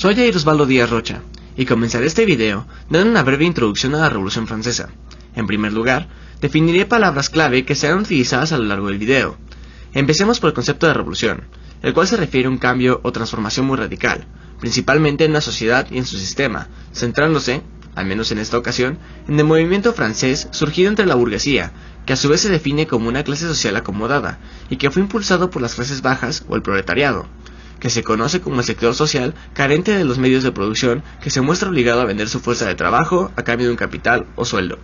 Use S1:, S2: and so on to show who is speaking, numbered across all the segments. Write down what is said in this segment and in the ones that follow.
S1: Soy Jair Osvaldo Díaz Rocha, y comenzaré este video dando una breve introducción a la Revolución Francesa. En primer lugar, definiré palabras clave que serán utilizadas a lo largo del video. Empecemos por el concepto de revolución, el cual se refiere a un cambio o transformación muy radical, principalmente en una sociedad y en su sistema, centrándose, al menos en esta ocasión, en el movimiento francés surgido entre la burguesía, que a su vez se define como una clase social acomodada, y que fue impulsado por las clases bajas o el proletariado, que se conoce como el sector social carente de los medios de producción, que se muestra obligado a vender su fuerza de trabajo a cambio de un capital o sueldo.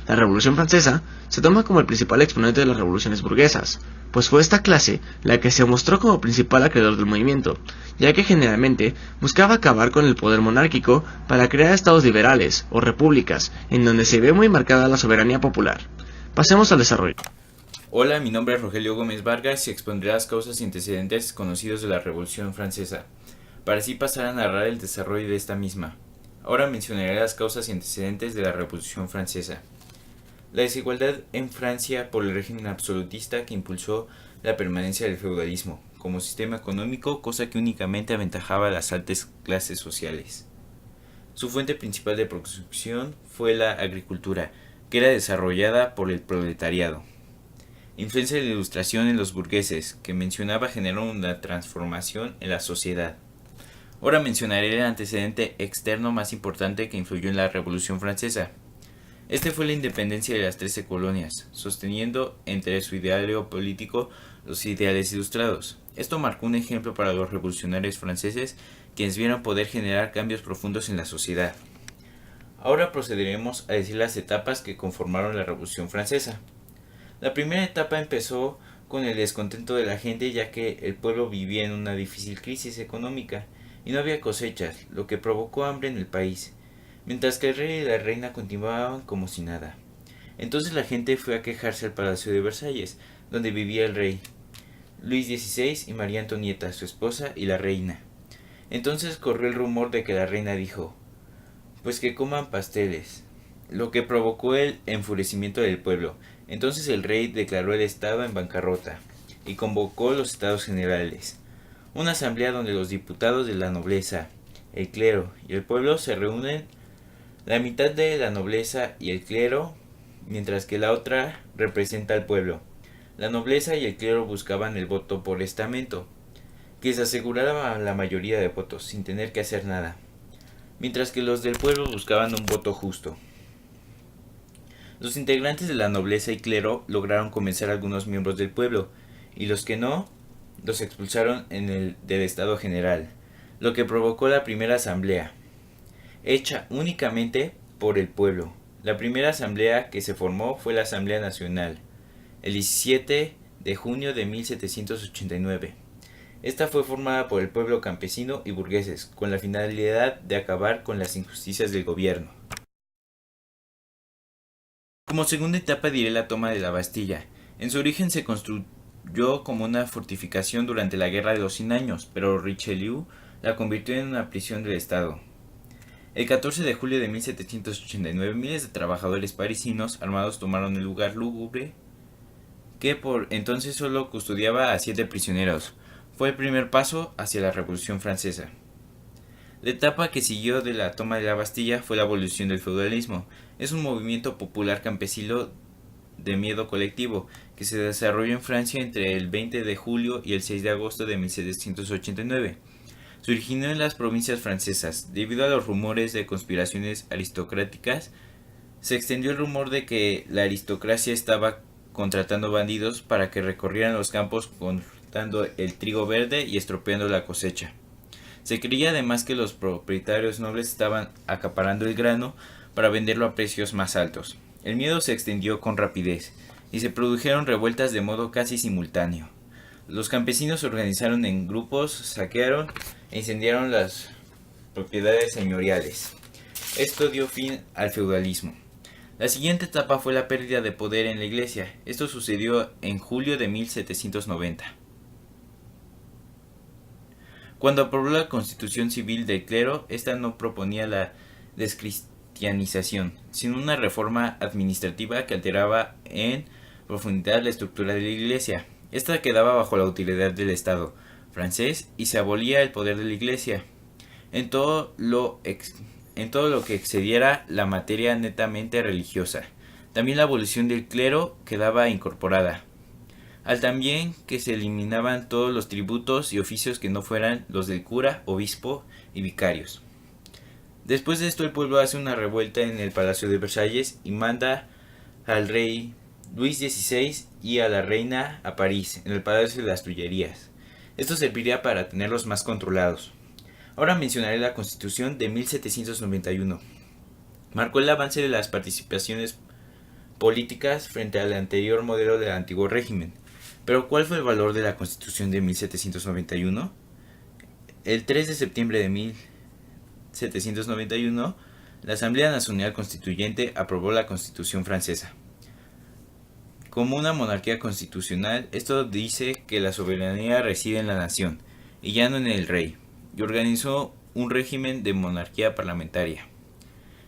S1: La Revolución Francesa se toma como el principal exponente de las revoluciones burguesas, pues fue esta clase la que se mostró como principal acreedor del movimiento, ya que generalmente buscaba acabar con el poder monárquico para crear estados liberales o repúblicas, en donde se ve muy marcada la soberanía popular. Pasemos al desarrollo.
S2: Hola, mi nombre es Rogelio Gómez Vargas y expondré las causas y antecedentes conocidos de la Revolución Francesa, para así pasar a narrar el desarrollo de esta misma. Ahora mencionaré las causas y antecedentes de la Revolución Francesa. La desigualdad en Francia por el régimen absolutista que impulsó la permanencia del feudalismo como sistema económico, cosa que únicamente aventajaba a las altas clases sociales. Su fuente principal de producción fue la agricultura, que era desarrollada por el proletariado. Influencia de la Ilustración en los burgueses, que mencionaba generó una transformación en la sociedad. Ahora mencionaré el antecedente externo más importante que influyó en la Revolución Francesa. Este fue la independencia de las 13 colonias, sosteniendo entre su ideario político los ideales ilustrados. Esto marcó un ejemplo para los revolucionarios franceses, quienes vieron poder generar cambios profundos en la sociedad. Ahora procederemos a decir las etapas que conformaron la Revolución Francesa. La primera etapa empezó con el descontento de la gente, ya que el pueblo vivía en una difícil crisis económica y no había cosechas, lo que provocó hambre en el país, mientras que el rey y la reina continuaban como si nada. Entonces la gente fue a quejarse al Palacio de Versalles, donde vivía el rey, Luis XVI y María Antonieta, su esposa y la reina. Entonces corrió el rumor de que la reina dijo: "Pues que coman pasteles", lo que provocó el enfurecimiento del pueblo. Entonces el rey declaró el estado en bancarrota y convocó los estados generales, una asamblea donde los diputados de la nobleza, el clero y el pueblo se reúnen. La mitad de la nobleza y el clero, mientras que la otra representa al pueblo. La nobleza y el clero buscaban el voto por estamento, que les aseguraba la mayoría de votos sin tener que hacer nada, mientras que los del pueblo buscaban un voto justo. Los integrantes de la nobleza y clero lograron convencer a algunos miembros del pueblo, y los que no, los expulsaron del Estado General, lo que provocó la primera asamblea, hecha únicamente por el pueblo. La primera asamblea que se formó fue la Asamblea Nacional, el 17 de junio de 1789. Esta fue formada por el pueblo campesino y burgueses, con la finalidad de acabar con las injusticias del gobierno. Como segunda etapa diré la toma de la Bastilla. En su origen se construyó como una fortificación durante la Guerra de los 100 años, pero Richelieu la convirtió en una prisión del Estado. El 14 de julio de 1789, miles de trabajadores parisinos armados tomaron el lugar lúgubre, que por entonces solo custodiaba a 7 prisioneros. Fue el primer paso hacia la Revolución Francesa. La etapa que siguió de la toma de la Bastilla fue la abolición del feudalismo. Es un movimiento popular campesino de miedo colectivo que se desarrolló en Francia entre el 20 de julio y el 6 de agosto de 1789. Se originó en las provincias francesas. Debido a los rumores de conspiraciones aristocráticas, se extendió el rumor de que la aristocracia estaba contratando bandidos para que recorrieran los campos cortando el trigo verde y estropeando la cosecha. Se creía además que los propietarios nobles estaban acaparando el grano para venderlo a precios más altos. El miedo se extendió con rapidez y se produjeron revueltas de modo casi simultáneo. Los campesinos se organizaron en grupos, saquearon e incendiaron las propiedades señoriales. Esto dio fin al feudalismo. La siguiente etapa fue la pérdida de poder en la iglesia. Esto sucedió en julio de 1790. Cuando aprobó la constitución civil del clero, esta no proponía la descristianización, sino una reforma administrativa que alteraba en profundidad la estructura de la iglesia. Esta quedaba bajo la utilidad del Estado francés y se abolía el poder de la iglesia. en todo lo que excediera la materia netamente religiosa. También la abolición del clero quedaba incorporada, al también que se eliminaban todos los tributos y oficios que no fueran los del cura, obispo y vicarios. Después de esto el pueblo hace una revuelta en el Palacio de Versalles y manda al rey Luis XVI y a la reina a París, en el Palacio de las Tullerías. Esto serviría para tenerlos más controlados. Ahora mencionaré la Constitución de 1791. Marcó el avance de las participaciones políticas frente al anterior modelo del antiguo régimen. Pero ¿cuál fue el valor de la Constitución de 1791? El 3 de septiembre de 1791, la Asamblea Nacional Constituyente aprobó la Constitución francesa. Como una monarquía constitucional, esto dice que la soberanía reside en la nación, y ya no en el rey, y organizó un régimen de monarquía parlamentaria,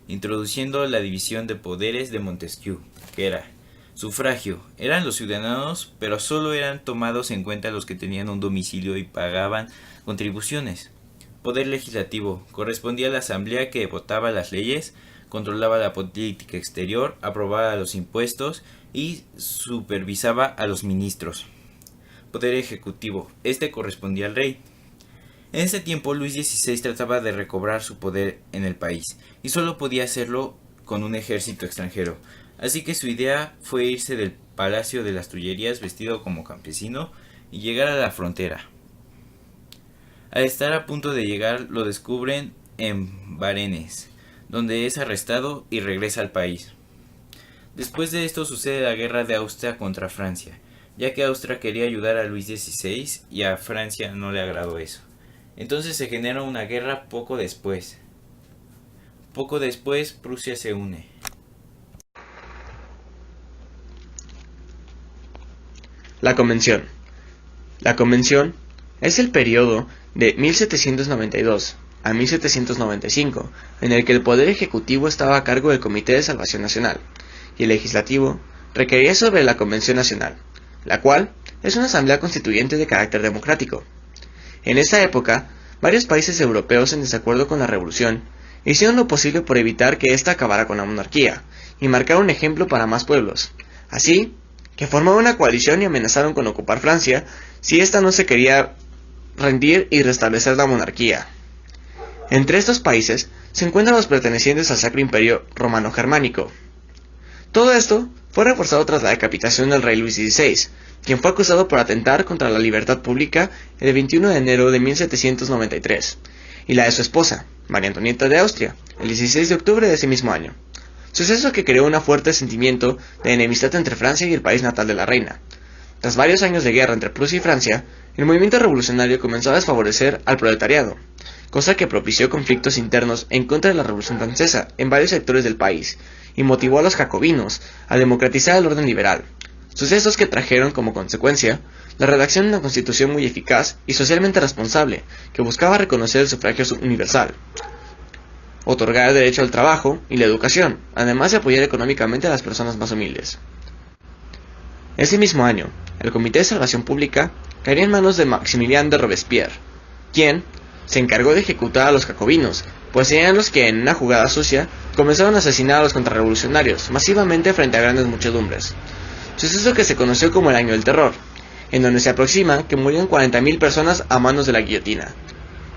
S2: introduciendo la división de poderes de Montesquieu, que era sufragio. Eran los ciudadanos, pero solo eran tomados en cuenta los que tenían un domicilio y pagaban contribuciones. Poder legislativo. Correspondía a la asamblea que votaba las leyes, controlaba la política exterior, aprobaba los impuestos y supervisaba a los ministros. Poder ejecutivo. Este correspondía al rey. En ese tiempo Luis XVI trataba de recobrar su poder en el país y solo podía hacerlo con un ejército extranjero. Así que su idea fue irse del Palacio de las Tullerías vestido como campesino y llegar a la frontera. Al estar a punto de llegar lo descubren en Varennes, donde es arrestado y regresa al país. Después de esto sucede la guerra de Austria contra Francia, ya que Austria quería ayudar a Luis XVI y a Francia no le agradó eso. Entonces se genera una guerra poco después. Poco después Prusia se une.
S1: La Convención. La Convención es el periodo de 1792 a 1795, en el que el Poder Ejecutivo estaba a cargo del Comité de Salvación Nacional, y el Legislativo requería sobre la Convención Nacional, la cual es una asamblea constituyente de carácter democrático. En esa época, varios países europeos en desacuerdo con la revolución hicieron lo posible por evitar que ésta acabara con la monarquía, y marcaron un ejemplo para más pueblos. Así, que formaron una coalición y amenazaron con ocupar Francia si ésta no se quería rendir y restablecer la monarquía. Entre estos países se encuentran los pertenecientes al Sacro Imperio Romano-Germánico. Todo esto fue reforzado tras la decapitación del rey Luis XVI, quien fue acusado por atentar contra la libertad pública el 21 de enero de 1793, y la de su esposa, María Antonieta de Austria, el 16 de octubre de ese mismo año. Suceso que creó un fuerte sentimiento de enemistad entre Francia y el país natal de la reina. Tras varios años de guerra entre Prusia y Francia, el movimiento revolucionario comenzó a desfavorecer al proletariado, cosa que propició conflictos internos en contra de la Revolución Francesa en varios sectores del país, y motivó a los jacobinos a democratizar el orden liberal. Sucesos que trajeron como consecuencia la redacción de una constitución muy eficaz y socialmente responsable, que buscaba reconocer el sufragio universal, otorgar el derecho al trabajo y la educación, además de apoyar económicamente a las personas más humildes. Ese mismo año, el Comité de Salvación Pública caería en manos de Maximilien de Robespierre, quien se encargó de ejecutar a los jacobinos, pues eran los que en una jugada sucia comenzaron a asesinar a los contrarrevolucionarios masivamente frente a grandes muchedumbres. Suceso que se conoció como el Año del Terror, en donde se aproxima que murieron 40.000 personas a manos de la guillotina.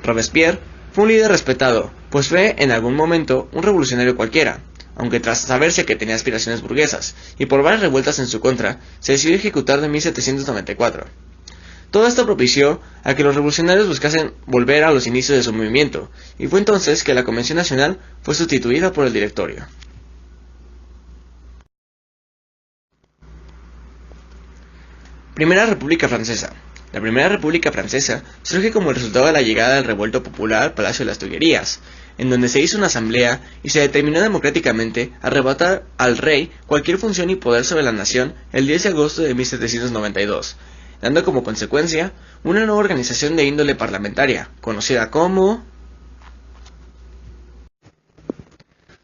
S1: Robespierre fue un líder respetado, pues fue en algún momento un revolucionario cualquiera, aunque tras saberse que tenía aspiraciones burguesas, y por varias revueltas en su contra, se decidió ejecutar en 1794. Todo esto propició a que los revolucionarios buscasen volver a los inicios de su movimiento, y fue entonces que la Convención Nacional fue sustituida por el Directorio. Primera República Francesa. La Primera República Francesa surge como el resultado de la llegada del revuelto popular al Palacio de las Tullerías, en donde se hizo una asamblea y se determinó democráticamente arrebatar al rey cualquier función y poder sobre la nación el 10 de agosto de 1792, dando como consecuencia una nueva organización de índole parlamentaria, conocida como...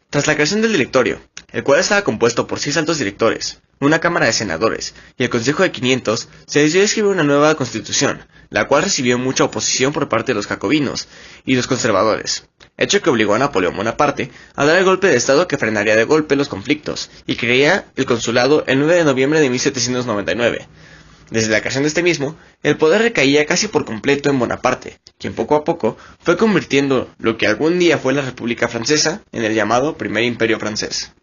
S1: Tras la creación del Directorio, el cual estaba compuesto por 6 altos directores, una Cámara de Senadores, y el Consejo de 500 se decidió escribir una nueva constitución, la cual recibió mucha oposición por parte de los jacobinos y los conservadores, hecho que obligó a Napoleón Bonaparte a dar el golpe de estado que frenaría de golpe los conflictos, y crearía el consulado el 9 de noviembre de 1799. Desde la creación de este mismo, el poder recaía casi por completo en Bonaparte, quien poco a poco fue convirtiendo lo que algún día fue la República Francesa en el llamado Primer Imperio Francés.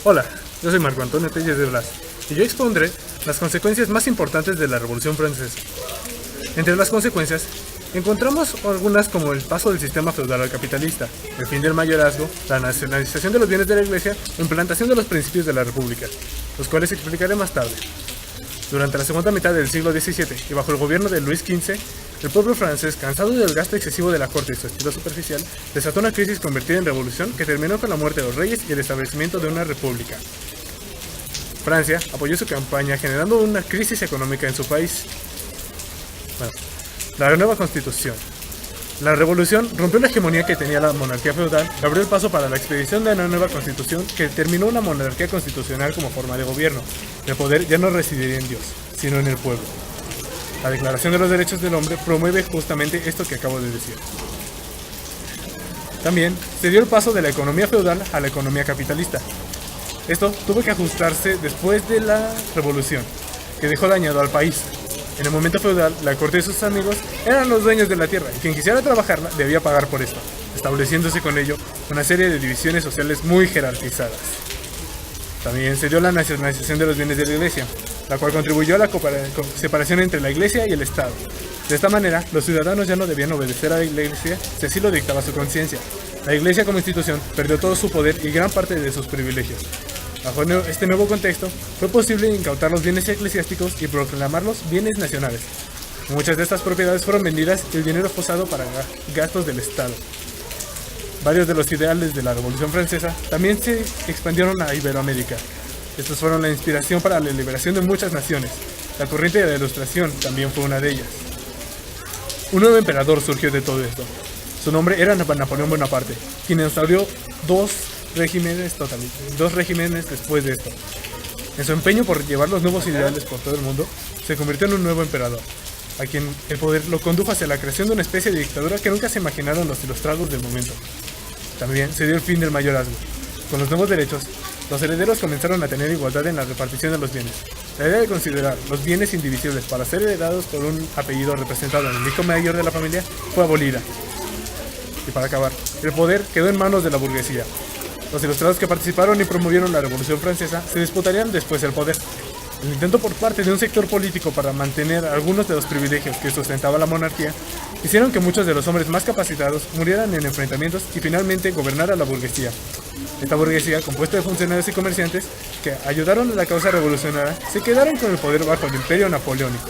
S3: Hola, yo soy Marco Antonio Telles de Blas, y yo expondré las consecuencias más importantes de la Revolución Francesa. Entre las consecuencias, encontramos algunas como el paso del sistema feudal al capitalista, el fin del mayorazgo, la nacionalización de los bienes de la Iglesia o implantación de los principios de la República, los cuales explicaré más tarde. Durante la segunda mitad del siglo XVII y bajo el gobierno de Luis XV, el pueblo francés, cansado del gasto excesivo de la corte y su estilo superficial, desató una crisis convertida en revolución que terminó con la muerte de los reyes y el establecimiento de una república. Francia apoyó su campaña generando una crisis económica en su país. La nueva constitución. La revolución rompió la hegemonía que tenía la monarquía feudal y abrió el paso para la expedición de una nueva constitución que terminó una monarquía constitucional como forma de gobierno. El poder ya no residiría en Dios, sino en el pueblo. La Declaración de los Derechos del Hombre promueve justamente esto que acabo de decir. También se dio el paso de la economía feudal a la economía capitalista. Esto tuvo que ajustarse después de la revolución, que dejó dañado al país. En el momento feudal, la corte y sus amigos eran los dueños de la tierra y quien quisiera trabajarla debía pagar por esto, estableciéndose con ello una serie de divisiones sociales muy jerarquizadas. También se dio la nacionalización de los bienes de la Iglesia, la cual contribuyó a la separación entre la Iglesia y el Estado. De esta manera, los ciudadanos ya no debían obedecer a la Iglesia si así lo dictaba su conciencia. La Iglesia como institución perdió todo su poder y gran parte de sus privilegios. Bajo este nuevo contexto, fue posible incautar los bienes eclesiásticos y proclamarlos bienes nacionales. Muchas de estas propiedades fueron vendidas y el dinero fue usado para gastos del Estado. Varios de los ideales de la Revolución Francesa también se expandieron a Iberoamérica. Estos fueron la inspiración para la liberación de muchas naciones. La corriente de la Ilustración también fue una de ellas. Un nuevo emperador surgió de todo esto. Su nombre era Napoleón Bonaparte, quien instauró dos regímenes después de esto. En su empeño por llevar los nuevos ideales por todo el mundo, se convirtió en un nuevo emperador, a quien el poder lo condujo hacia la creación de una especie de dictadura que nunca se imaginaron los ilustrados del momento. También se dio el fin del mayorazgo. Con los nuevos derechos, los herederos comenzaron a tener igualdad en la repartición de los bienes. La idea de considerar los bienes indivisibles para ser heredados por un apellido representado en el hijo mayor de la familia fue abolida. Y para acabar, el poder quedó en manos de la burguesía. Los ilustrados que participaron y promovieron la Revolución Francesa se disputarían después el poder. El intento por parte de un sector político para mantener algunos de los privilegios que sustentaba la monarquía hicieron que muchos de los hombres más capacitados murieran en enfrentamientos y finalmente gobernara la burguesía. Esta burguesía, compuesta de funcionarios y comerciantes que ayudaron a la causa revolucionaria, se quedaron con el poder bajo el imperio napoleónico.